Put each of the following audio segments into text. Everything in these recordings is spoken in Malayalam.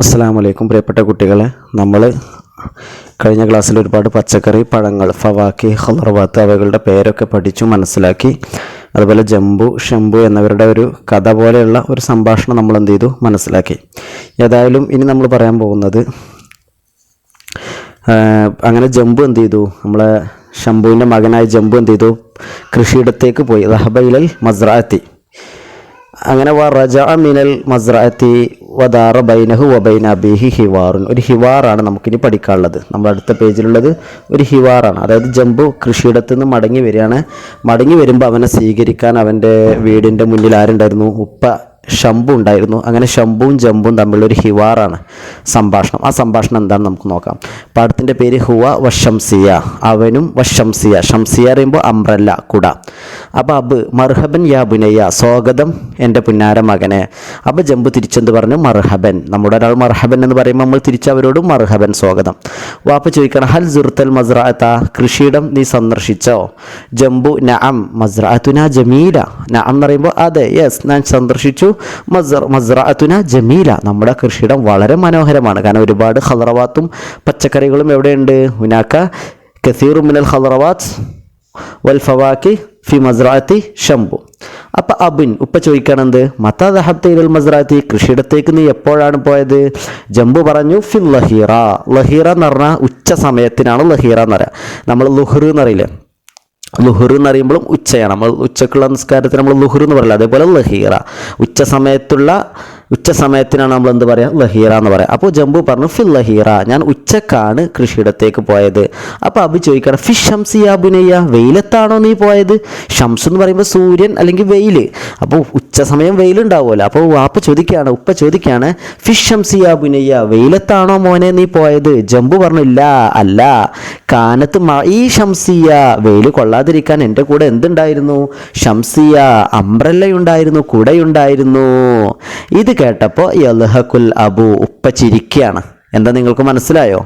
അസ്സലാമു അലൈക്കും പ്രിയപ്പെട്ട കുട്ടികളെ, നമ്മൾ കഴിഞ്ഞ ക്ലാസ്സിൽ ഒരുപാട് പച്ചക്കറി, പഴങ്ങൾ, ഫവാക്കി, ഖളറവാത്ത് അവകളുടെ പേരൊക്കെ പഠിച്ചു മനസ്സിലാക്കി. അതുപോലെ ജംബു, ഷംബു എന്നിവരുടെ ഒരു കഥ പോലെയുള്ള ഒരു സംഭാഷണം നമ്മൾ എന്ത് ചെയ്തു മനസ്സിലാക്കി. ഏതായാലും ഇനി നമ്മൾ പറയാൻ പോകുന്നത്, അങ്ങനെ ജംബു എന്ത് ചെയ്തു, നമ്മളെ ഷംബുവിൻ്റെ മകനായ ജംബു എന്ത് ചെയ്തു, കൃഷിയിടത്തേക്ക് പോയി. ദഹബ ഇലൽ മസ്റഅത്തി, അങ്ങനെ റജഅ മിനൽ മസ്റഅത്തി വദാറ ബൈനഹു വബൈന അബീഹി ഹിവാറുൻ. ഒരു ഹിവാറാണ് നമുക്കിനി പഠിക്കാനുള്ളത്. നമ്മുടെ അടുത്ത പേജിലുള്ളത് ഒരു ഹിവാറാണ്. അതായത് ജംബു കൃഷിയിടത്തു നിന്ന് മടങ്ങി വരികയാണ്. മടങ്ങി വരുമ്പോൾ അവനെ സ്വീകരിക്കാൻ അവൻ്റെ വീടിൻ്റെ മുന്നിൽ ആരുണ്ടായിരുന്നു? ഉപ്പ ഷംബു ഉണ്ടായിരുന്നു. അങ്ങനെ ഷംബുവും ജംബുവും തമ്മിലൊരു ഹിവാറാണ്, സംഭാഷണം. ആ സംഭാഷണം എന്താണെന്ന് നമുക്ക് നോക്കാം. പാഠത്തിൻ്റെ പേര് ഹുവ വശംസിയ, അവനും വശംസിയ. ഷംസിയ പറയുമ്പോൾ അംബ്രല്ല, കുട. അപ്പോൾ അബ് മർഹബൻ യാ ബുനയ്യ, സ്വാഗതം എൻ്റെ പുന്നാര മകനെ. അപ്പോൾ ജംബു തിരിച്ചെന്ത് പറഞ്ഞു? മർഹബൻ. നമ്മുടെ ഒരാൾ മർഹബൻ എന്ന് പറയുമ്പോൾ നമ്മൾ തിരിച്ചവരോടും മർഹബൻ, സ്വാഗതം. വാപ്പ ചോദിക്കണം, ഹൽ സുർത്തൽ മസ്റഅത്ത, കൃഷിയിടം നീ സന്ദർശിച്ചോ? ജംബു നഅം മസ്റഅത്തുന ജമീല. നഅം എന്ന് പറയുമ്പോൾ അതെ, യെസ്, ഞാൻ സന്ദർശിച്ചു. മസ്റഅത്തുന ജമീല, നമ്മുടെ കൃഷിയിടം വളരെ മനോഹരമാണ്. കാരണം ഒരുപാട് ഖളറവാത്തും പച്ചക്കറികളും എവിടെയുണ്ട്? ഹുനാക കസീറു മിനൽ ഖളറവാത്ത് വൽ ഫവാക്കി ഫി മസ്റഅത്തി ഷംബു. അപ്പം അബിൻ, ഉപ്പ ചോദിക്കണത്, മത്താ ദഹബ്ത ഇലൽ മസ്റഅത്തി, കൃഷിയിടത്തേക്ക് നീ എപ്പോഴാണ് പോയത്? ജംബു പറഞ്ഞു, ഫിൽ ലഹീറ. ലഹീറ എന്ന് പറഞ്ഞാൽ ഉച്ച സമയത്തിനാണ് ലഹീറ എന്ന് പറയാം. നമ്മൾ ലുഹ്ർ എന്ന് പറയില്ലേ, ലുഹുർ എന്ന് പറയുമ്പോഴും ഉച്ചയാണ്. നമ്മൾ ഉച്ചക്കുള്ള നിസ്കാരത്തിന് നമ്മൾ ലുഹുർ എന്ന് പറയില്ല. അതേപോലെ ലഹീറ, ഉച്ച സമയത്തിനാണ് നമ്മൾ എന്ത് പറയുക? ലഹീറ എന്ന് പറയാം. അപ്പോൾ ജംബു പറഞ്ഞു, ഫിൽ ലഹീറ, ഞാൻ ഉച്ചക്കാണ് കൃഷിയിടത്തേക്ക് പോയത്. അപ്പോൾ അബി ചോദിക്കണം, ഫി ഷംസി യാ ബുനയ്യ, വെയിലത്താണോ നീ പോയത്? ഷംസ് എന്ന് പറയുമ്പോൾ സൂര്യൻ അല്ലെങ്കിൽ വെയിൽ. അപ്പോൾ ഉച്ച സമയം വെയിലുണ്ടാവുമല്ലോ. അപ്പോൾ ഉപ്പ ചോദിക്കുകയാണ്, ഫി ഷംസി യാ ബുനയ്യ, വെയിലത്താണോ മോനെ നീ പോയത്? ജംബു പറഞ്ഞു, ഇല്ല, അല്ല. കാനത്ത് ഈ ഷംസിയ, വെയിൽ കൊള്ളാതിരിക്കാൻ എൻ്റെ കൂടെ എന്തുണ്ടായിരുന്നു? ഷംസിയ, അംബ്രല്ലയുണ്ടായിരുന്നു, കുടയുണ്ടായിരുന്നു. ഇത് കേട്ടപ്പോൾ യൽഹഖുൽ അബു, ഉപ്പ ചിരിക്കുകയാണ്. എന്താ നിങ്ങൾക്ക് മനസ്സിലായോ?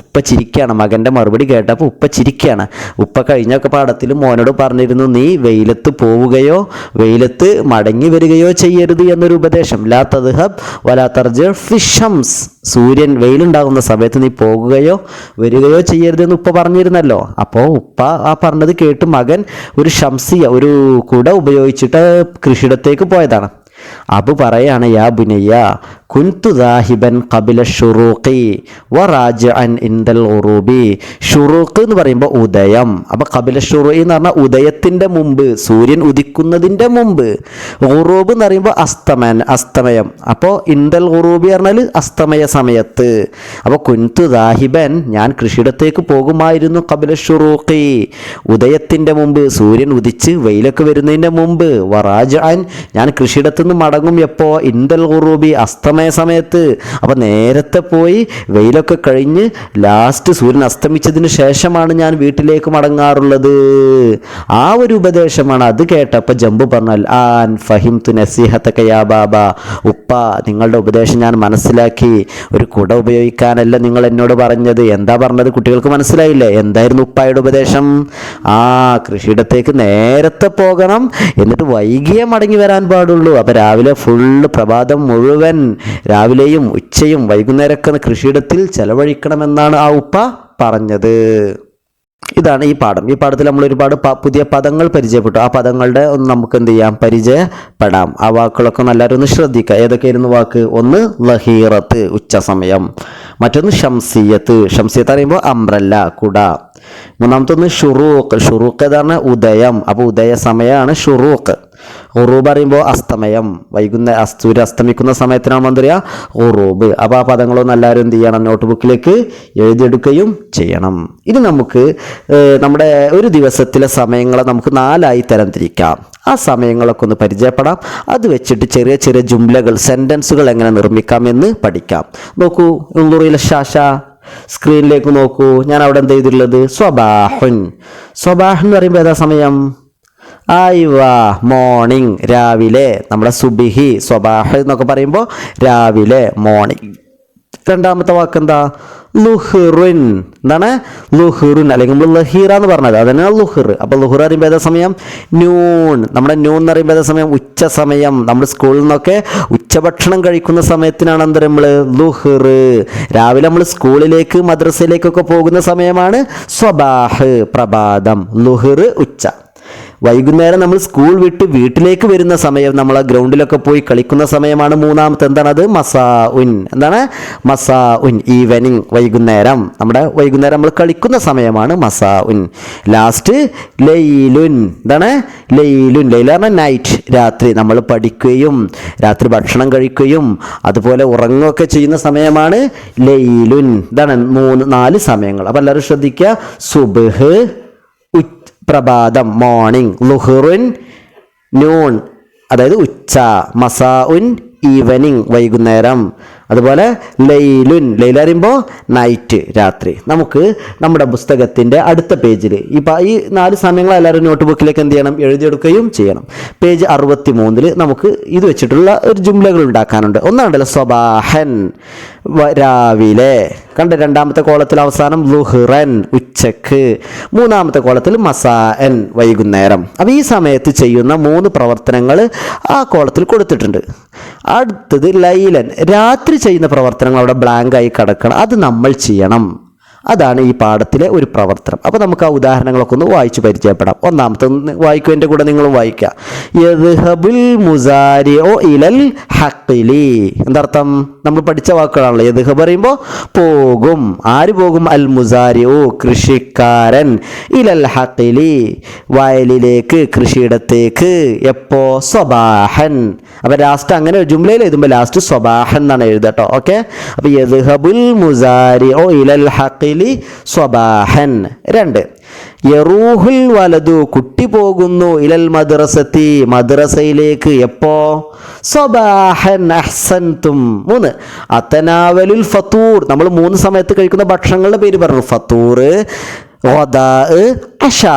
ഉപ്പ ചിരിക്കുകയാണ്. മകൻ്റെ മറുപടി കേട്ടപ്പോൾ ഉപ്പ ചിരിക്കുകയാണ്. ഉപ്പ കഴിഞ്ഞൊക്കെ പാഠത്തിൽ മോനോട് പറഞ്ഞിരുന്നു, നീ വെയിലത്ത് പോവുകയോ വെയിലത്ത് മടങ്ങി വരികയോ ചെയ്യരുത് എന്നൊരു ഉപദേശം. ലാ തദ്ഹബ് വലാ തർജി ഫി ഷംസ്, സൂര്യൻ വെയിലുണ്ടാകുന്ന സമയത്ത് നീ പോകുകയോ വരികയോ ചെയ്യരുതെന്ന് ഉപ്പ പറഞ്ഞിരുന്നല്ലോ. അപ്പോൾ ഉപ്പ ആ പറഞ്ഞത് കേട്ട് മകൻ ഒരു ഷംസിയ, ഒരു കുട ഉപയോഗിച്ചിട്ട് കൃഷിയിടത്തേക്ക് പോയതാണ്. അബു പറയാണ്, യാ ബുനയ്യ കുൻതു ദാഹിബൻ ഖബില ഷുറൂഖി വറാജിഅൻ ഇൻദൽ ഗുറൂബി. ഷുറൂഖ് എന്ന് പറയുമ്പോൾ ഉദയം. അപ്പോൾ ഖബില ഷുറൂഖി എന്ന് പറഞ്ഞാൽ ഉദയത്തിൻ്റെ മുമ്പ്, സൂര്യൻ ഉദിക്കുന്നതിൻ്റെ മുമ്പ്. ഗുറൂബ് എന്ന് പറയുമ്പോൾ അസ്തമയം. അപ്പോൾ ഇൻദൽ ഗുറൂബി പറഞ്ഞാൽ അസ്തമയ സമയത്ത്. അപ്പോൾ കുൻതു ദാഹിബൻ, ഞാൻ കൃഷിയിടത്തേക്ക് പോകുമായിരുന്നു. ഖബില ഷുറൂഖി, ഉദയത്തിൻ്റെ മുമ്പ്, സൂര്യൻ ഉദിച്ച് വെയിലൊക്കെ വരുന്നതിൻ്റെ മുമ്പ്. വറാജിഅൻ, ഞാൻ കൃഷിയിടത്തു നിന്ന് മടങ്ങും എപ്പോൾ? ഇൻദൽ ഗുറൂബി, അസ്തമയ സമയത്ത്. അപ്പം നേരത്തെ പോയി വെയിലൊക്കെ കഴിഞ്ഞ് ലാസ്റ്റ് സൂര്യൻ അസ്തമിച്ചതിന് ശേഷമാണ് ഞാൻ വീട്ടിലേക്ക് മടങ്ങാറുള്ളത്. ആ ഒരു ഉപദേശമാണ്. അത് കേട്ടപ്പോൾ ജംബു പറഞ്ഞാൽ, ആൻ ഫഹിംതു നസീഹതക യാ ബാബ, ഉപ്പ നിങ്ങളുടെ ഉപദേശം ഞാൻ മനസ്സിലാക്കി. ഒരു കുട ഉപയോഗിക്കാനല്ല നിങ്ങൾ എന്നോട് പറഞ്ഞത്. എന്താ പറഞ്ഞത്? കുട്ടികൾക്ക് മനസ്സിലായില്ലേ? എന്തായിരുന്നു ഉപ്പായുടെ ഉപദേശം? കൃഷിയിടത്തേക്ക് നേരത്തെ പോകണം, എന്നിട്ട് വൈകിയേ മടങ്ങി വരാൻ പാടുള്ളൂ. അപ്പം രാവിലെ ഫുള്ള്, പ്രഭാതം മുഴുവൻ, രാവിലെയും ഉച്ചയും വൈകുന്നേരമൊക്കെ കൃഷിയിടത്തിൽ ചെലവഴിക്കണമെന്നാണ് ആ ഉപ്പ പറഞ്ഞത്. ഇതാണ് ഈ പാഠം. ഈ പാഠത്തിൽ നമ്മൾ ഒരുപാട് പുതിയ പദങ്ങൾ പരിചയപ്പെട്ടു. ആ പദങ്ങളുടെ ഒന്ന് നമുക്ക് എന്ത് ചെയ്യാം? പരിചയപ്പെടാം. ആ വാക്കുകളൊക്കെ എല്ലാവരും ഒന്ന് ശ്രദ്ധിക്കുക. ഏതൊക്കെയായിരുന്നു വാക്ക്? ഒന്ന് ലഹീറത്ത്, ഉച്ച സമയം. മറ്റൊന്ന് ഷംസിയത്ത്. ഷംസിയത്ത് പറയുമ്പോൾ അംബ്രല്ല, കുട. മൂന്നാമത്തൊന്ന് ഷുറൂഖ്. ഷുറൂഖ് ഏതാണ്? ഉദയം. അപ്പോൾ ഉദയ സമയമാണ് ഷുറൂഖ്. ഉറൂബ് പറയുമ്പോൾ അസ്തമയം, സൂര്യ അസ്തമിക്കുന്ന സമയത്തിനാണ് എന്ത് പറയുക? ഉറൂബ്. അപ്പോൾ ആ പദങ്ങളൊന്നും എല്ലാവരും എന്ത് ചെയ്യണം? നോട്ട് ബുക്കിലേക്ക് എഴുതിയെടുക്കുകയും ചെയ്യണം. ഇനി നമുക്ക് നമ്മുടെ ഒരു ദിവസത്തിലെ സമയങ്ങളെ നമുക്ക് 4ആയി തരംതിരിക്കാം. ആ സമയങ്ങളൊക്കെ ഒന്ന് പരിചയപ്പെടാം. അത് വെച്ചിട്ട് ചെറിയ ചെറിയ ജുംലകൾ, സെൻറ്റൻസുകൾ എങ്ങനെ നിർമ്മിക്കാമെന്ന് പഠിക്കാം. നോക്കൂ, ഉള്ളൂറിലെ ശാശ സ്ക്രീനിലേക്ക് നോക്കൂ. ഞാൻ അവിടെ എന്ത് ചെയ്തിട്ടുള്ളത്? സ്വബാഹുൻ. സ്വബാഹ് എന്ന് പറയുമ്പോൾ ഏതാ സമയം? മോർണിംഗ്, രാവിലെ. നമ്മുടെ സുബിഹി, സ്വബാഹ് എന്നൊക്കെ പറയുമ്പോൾ രാവിലെ, മോർണിംഗ്. രണ്ടാമത്തെ വാക്കെന്താ? ലുഹ്റുൻ. എന്താണ്? ലുഹ്റുൻ, അല്ലെങ്കിൽ നമ്മൾ ലഹീറ എന്ന് പറഞ്ഞത് അതന്നെ ലുഹ്ർ. അപ്പോൾ ലുഹ്ർ അറിയുമ്പോൾ ഏതാ സമയം? നൂൺ. നമ്മുടെ നൂൺ എന്ന് പറയുമ്പോൾ ഏതാ സമയം? ഉച്ച സമയം. നമ്മൾ സ്കൂളിൽ നിന്നൊക്കെ ഉച്ചഭക്ഷണം കഴിക്കുന്ന സമയത്തിനാണ് എന്ത് നമ്മൾ ലുഹ്ർ. രാവിലെ നമ്മൾ സ്കൂളിലേക്ക് മദ്രസയിലേക്കൊക്കെ പോകുന്ന സമയമാണ് സ്വബാഹ്, പ്രഭാതം. ലുഹ്ർ ഉച്ച. വൈകുന്നേരം നമ്മൾ സ്കൂൾ വിട്ട് വീട്ടിലേക്ക് വരുന്ന സമയം, നമ്മൾ ആ ഗ്രൗണ്ടിലൊക്കെ പോയി കളിക്കുന്ന സമയമാണ് മൂന്നാമത്തെ. എന്താണത്? മസാ ഉൻ. എന്താണ്? മസാ ഉൻ, ഈവനിങ്, വൈകുന്നേരം. നമ്മുടെ വൈകുന്നേരം നമ്മൾ കളിക്കുന്ന സമയമാണ് മസാ ഉൻ. ലാസ്റ്റ് ലൈലുൻ. എന്താണ്? ലൈലുൻ. ലൈല പറഞ്ഞാൽ നൈറ്റ്, രാത്രി. നമ്മൾ പഠിക്കുകയും രാത്രി ഭക്ഷണം കഴിക്കുകയും അതുപോലെ ഉറങ്ങുകയൊക്കെ ചെയ്യുന്ന സമയമാണ് ലൈലുൻ. ഇതാണ് 4 സമയങ്ങൾ. അപ്പോൾ എല്ലാവരും ശ്രദ്ധിക്കുക. സുബ്ഹ് പ്രഭാതം, മോർണിംഗ്. ലുഹ്റുൻ നൂൺ, അതായത് ഉച്ച. മസാഉൻ ഈവനിങ്, വൈകുന്നേരം. അതുപോലെ ലൈലുൻ, ലൈല അറിയുമ്പോൾ നൈറ്റ്, രാത്രി. നമുക്ക് നമ്മുടെ പുസ്തകത്തിൻ്റെ അടുത്ത പേജിൽ ഈ 4 സമയങ്ങൾ എല്ലാവരും നോട്ട് ബുക്കിലേക്ക് എന്ത് ചെയ്യണം? എഴുതിയെടുക്കുകയും ചെയ്യണം. പേജ് 63 നമുക്ക് ഇത് വെച്ചിട്ടുള്ള ഒരു ജുംലകൾ ഉണ്ടാക്കാനുണ്ട്. ഒന്നാണ്ടല്ലോ സ്വബാഹൻ, രാവിലെ. കണ്ട് രണ്ടാമത്തെ കോളത്തിൽ അവസാനം ലുഹ്റൻ, ഉച്ചക്ക്. മൂന്നാമത്തെ കോളത്തിൽ മസാഅൻ, വൈകുന്നേരം. അപ്പോൾ ഈ സമയത്ത് ചെയ്യുന്ന 3 പ്രവർത്തനങ്ങൾ ആ കോളത്തിൽ കൊടുത്തിട്ടുണ്ട്. അടുത്തത് ലൈലൻ, രാത്രി ചെയ്യുന്ന പ്രവർത്തനങ്ങൾ അവിടെ ബ്ലാങ്ക് ആയി കിടക്കണം. അത് നമ്മൾ ചെയ്യണം. അതാണ് ഈ പാഠത്തിലെ ഒരു പ്രവർത്തനം. അപ്പോൾ നമുക്ക് ആ ഉദാഹരണങ്ങളൊക്കെ ഒന്ന് വായിച്ച് പരിചയപ്പെടാം. ഒന്നാമത്തെ വായിക്കും, എൻ്റെ കൂടെ നിങ്ങളും വായിക്കുക. യദ്ഹബുൽ മുസാരിഉ ഇലൽ ഹഖ്ലി. എന്താർത്ഥം? നമ്മൾ പഠിച്ച വാക്കുകളാണല്ലോ. യദ്ഹബ് പറയുമ്പോൾ പോകും. ആര് പോകും? അൽ മുസാരിഉ, കൃഷിക്കാരൻ. ഇലൽ ഹഖ്ലി, വയലിലേക്ക്, കൃഷിയിടത്തേക്ക്. എപ്പോ? സ്വബാഹൻ. അപ്പോൾ ലാസ്റ്റ് അങ്ങനെ ജുംലയിൽ എഴുതുമ്പോൾ ലാസ്റ്റ് സ്വബാഹൻ എന്നാണ് എഴുതുക കേട്ടോ. ഓക്കെ. അപ്പോൾ യദ്ഹബുൽ മുസാരിഉ ഇലൽ ഹഖ്ലി സ്വബാഹൻ. 2 യറൂഹുൽ വലതു, കുട്ടി പോകുന്നു. ഇലൽ മദ്രസത്തി, മദ്രസയിലേക്ക്. എപ്പോ? സ്വബാഹൻ. അഹ്സൻതും. 3 അത്തനാവലുൽ ഫത്തൂർ, നമ്മൾ 3 സമയത്ത് കഴിക്കുന്ന ഭക്ഷണങ്ങളുടെ പേര് പറഞ്ഞു. ഫത്തൂർ, ഗദാ, അശാ.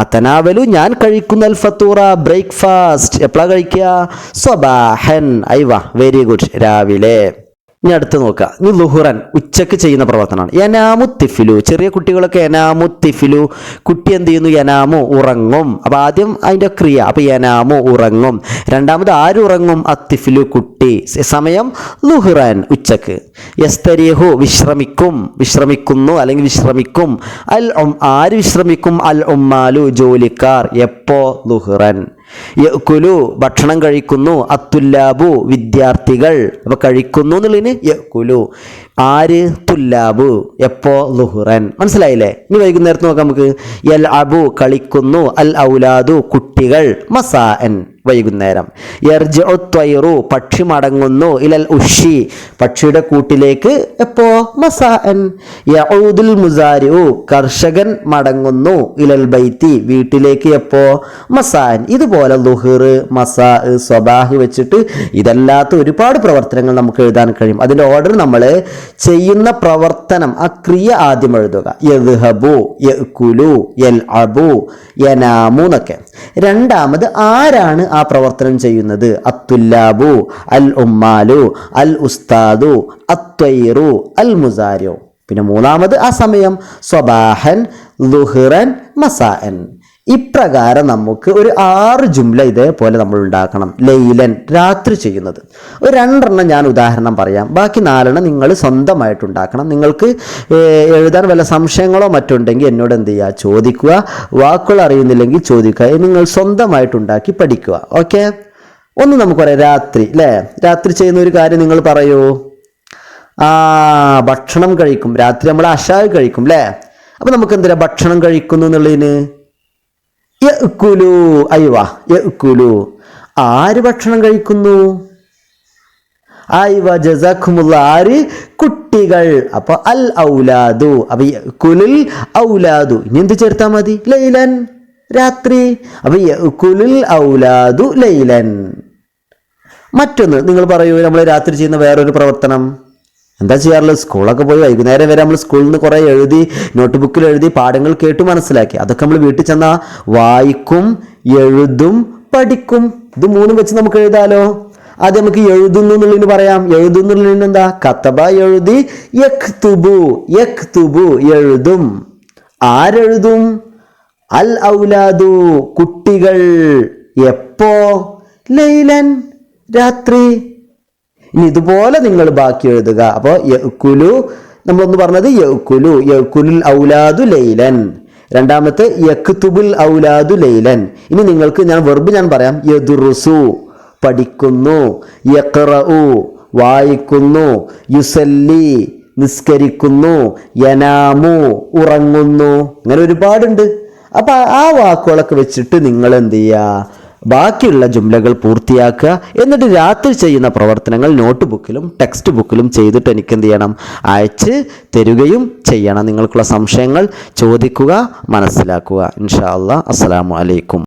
അത്തനാവലു, ഞാൻ കഴിക്കുന്ന. അൽ ഫത്തൂറ, ബ്രേക്ക്ഫാസ്റ്റ്. എപ്പോഴാണ് കഴിക്കുക? സ്വബാഹൻ. ഐവ, വെരി ഗുഡ്, രാവിലെ. ഇനി അടുത്ത് നോക്കുക. ഇനി ലുഹുറൻ, ഉച്ചക്ക് ചെയ്യുന്ന പ്രവർത്തനമാണ്. യനാമു തിഫിലു, ചെറിയ കുട്ടികളൊക്കെ യനാമു തിഫിലു, കുട്ടി എന്ത് ചെയ്യുന്നു? യനാമു, ഉറങ്ങും. അപ്പോൾ ആദ്യം അതിൻ്റെ ക്രിയ. അപ്പോൾ യനാമു, ഉറങ്ങും. രണ്ടാമത് ആര് ഉറങ്ങും? അത്തിഫിലു, കുട്ടി. സമയം ലുഹുറൻ, ഉച്ചക്ക്. യസ്തരിഹു, വിശ്രമിക്കും, വിശ്രമിക്കുന്നു അല്ലെങ്കിൽ വിശ്രമിക്കും. അൽ ആര് വിശ്രമിക്കും? അൽ ഉമ്മാലു, ജോലിക്കാർ. എപ്പോ? ലുഹുറൻ. യഅ്കുലു, ഭക്ഷണം കഴിക്കുന്നു. അത്തുല്ലാബു, വിദ്യാർത്ഥികൾ. അപ്പോൾ കഴിക്കുന്നു എന്നുള്ളതിന് യഅ്കുലു. ആര്? തുല്ലാബു. എപ്പോ? ലുഹുറൻ. മനസ്സിലായില്ലേ? ഇനി വൈകുന്നേരത്ത് നോക്കാം നമുക്ക്. യൽഅബു, കളിക്കുന്നു. അൽ ഔലാദു, കുട്ടികൾ. മസാഅൻ, വൈകുന്നേരം. യർജിഉ ത്വയ്റു, പക്ഷി മടങ്ങുന്നു. ഇലൽ ഉഷി, പക്ഷിയുടെ കൂട്ടിലേക്ക്. എപ്പോ? മസാഅൻ. യഊദുൽ മുസാരിഉ, കർഷകൻ മടങ്ങുന്നു. ഇലൽ ബൈത്തി, വീട്ടിലേക്ക്. എപ്പോ? മസാഅൻ. ഇതുപോലെ ലുഹ്ർ, മസാ, സ്വബാഹ് വെച്ചിട്ട് ഇതല്ലാത്ത ഒരുപാട് പ്രവർത്തനങ്ങൾ നമുക്ക് എഴുതാൻ കഴിയും. അതിൻ്റെ ഓർഡർ നമ്മൾ ചെയ്യുന്ന പ്രവർത്തനം, ആ ക്രിയ ആദ്യം എഴുതുക. യദ്ഹബു, യഅ്കുലു, യൽഅബു, യനാമു എന്നൊക്കെ. രണ്ടാമത് ആരാണ് ആ പ്രവർത്തനം ചെയ്യുന്നത്? അത്തുല്ലാബു, അൽ ഉമ്മാലു, അൽ ഉസ്താദു, അത്വൈറു, അൽ മുസാരിഉ. പിന്നെ മൂന്നാമത് ആ സമയം സ്വബാഹൻ, ലുഹ്റൻ, മസാഅൻ. ഇപ്രകാരം നമുക്ക് ഒരു 6 ജുംല ഇതേപോലെ നമ്മൾ ഉണ്ടാക്കണം. ലൈലൻ, രാത്രി ചെയ്യുന്നത്. ഒരു 2 ഞാൻ ഉദാഹരണം പറയാം. ബാക്കി 4 നിങ്ങൾ സ്വന്തമായിട്ട് ഉണ്ടാക്കണം. നിങ്ങൾക്ക് എഴുതാൻ വല്ല സംശയങ്ങളോ മറ്റുണ്ടെങ്കിൽ എന്നോട് എന്ത് ചെയ്യുക? ചോദിക്കുക. വാക്കുകൾ അറിയുന്നില്ലെങ്കിൽ ചോദിക്കുക. നിങ്ങൾ സ്വന്തമായിട്ടുണ്ടാക്കി പഠിക്കുക. ഓക്കെ. ഒന്ന് നമുക്ക് പറയാം. രാത്രി, അല്ലേ? രാത്രി ചെയ്യുന്ന ഒരു കാര്യം നിങ്ങൾ പറയൂ. ഭക്ഷണം കഴിക്കും. രാത്രി നമ്മൾ അശാ കഴിക്കും, അല്ലേ? അപ്പം നമുക്ക് എന്തിനാ ഭക്ഷണം കഴിക്കുന്നു എന്നുള്ളതിന്? യഅ്കുലു. അയ്വാ, യഅ്കുലു. ആര് ഭക്ഷണം കഴിക്കുന്നു? അയ്വാ, ജസാക്കുമുള്ള. ആര്? കുട്ടികൾ. അപ്പൊ അൽ ഔലാദു. അപ്പൊ യഅ്കുലുൽ ഔലാദു. ഇനി എന്ത് ചേർത്താൽ മതി? ലൈലൻ, രാത്രി. അപ്പൊ യഅ്കുലുൽ ഔലാദു ലൈലൻ. മറ്റൊന്ന് നിങ്ങൾ പറയൂ. നമ്മൾ രാത്രി ചെയ്യുന്ന വേറൊരു പ്രവർത്തനം എന്താ ചെയ്യാറുള്ളത്? സ്കൂളൊക്കെ പോയി വൈകുന്നേരം വരെ നമ്മൾ സ്കൂളിൽ നിന്ന് കുറേ എഴുതി, നോട്ട് ബുക്കിൽ എഴുതി, പാഠങ്ങൾ കേട്ടു മനസ്സിലാക്കി. അതൊക്കെ നമ്മൾ വീട്ടിൽ ചെന്നാൽ വായിക്കും, എഴുതും, പഠിക്കും. ഇത് 3 വെച്ച് നമുക്ക് എഴുതാലോ. ആദ്യം നമുക്ക് എഴുതുന്നു എന്നുള്ളതിന് പറയാം. എഴുതുന്നുള്ളതിന് എന്താ? കതബ എഴുതി, യക്തുബു യക്തുബു എഴുതും. ആരെഴുതും? അൽ ഔലാദു കുട്ടികൾ. എപ്പോ? ലൈലൻ രാത്രി. ഇനി ഇതുപോലെ നിങ്ങൾ ബാക്കി എഴുതുക. അപ്പോൾ യഅ്കുലു നമ്മളൊന്ന് പറഞ്ഞത് യഅ്കുലു, യഅ്കുലുൽ ഔലാദു ലൈലൻ. രണ്ടാമത്തെ യക്തുബുൽ ഔലാദു ലൈലൻ. ഇനി നിങ്ങൾക്ക് വെർബ് ഞാൻ പറയാം. യദ്റുസു പഠിക്കുന്നു, യഖ്റഉ വായിക്കുന്നു, യുസല്ലി നിസ്കരിക്കുന്നു, യനാമു ഉറങ്ങുന്നു. അങ്ങനെ ഒരുപാടുണ്ട്. അപ്പൊ ആ വാക്കുകളൊക്കെ വെച്ചിട്ട് നിങ്ങൾ എന്ത് ചെയ്യുക? ബാക്കിയുള്ള ജുംലകൾ പൂർത്തിയാക്കുക. എന്നിട്ട് രാത്രി ചെയ്യുന്ന പ്രവർത്തനങ്ങൾ നോട്ട് ബുക്കിലും ടെക്സ്റ്റ് ബുക്കിലും ചെയ്തിട്ട് എനിക്ക് എന്ത് ചെയ്യണം? അയച്ച് തരികയും ചെയ്യണം. നിങ്ങൾക്കുള്ള സംശയങ്ങൾ ചോദിക്കുക, മനസ്സിലാക്കുക. ഇൻഷാ അല്ലാഹ്. അസ്സലാമു അലൈക്കും.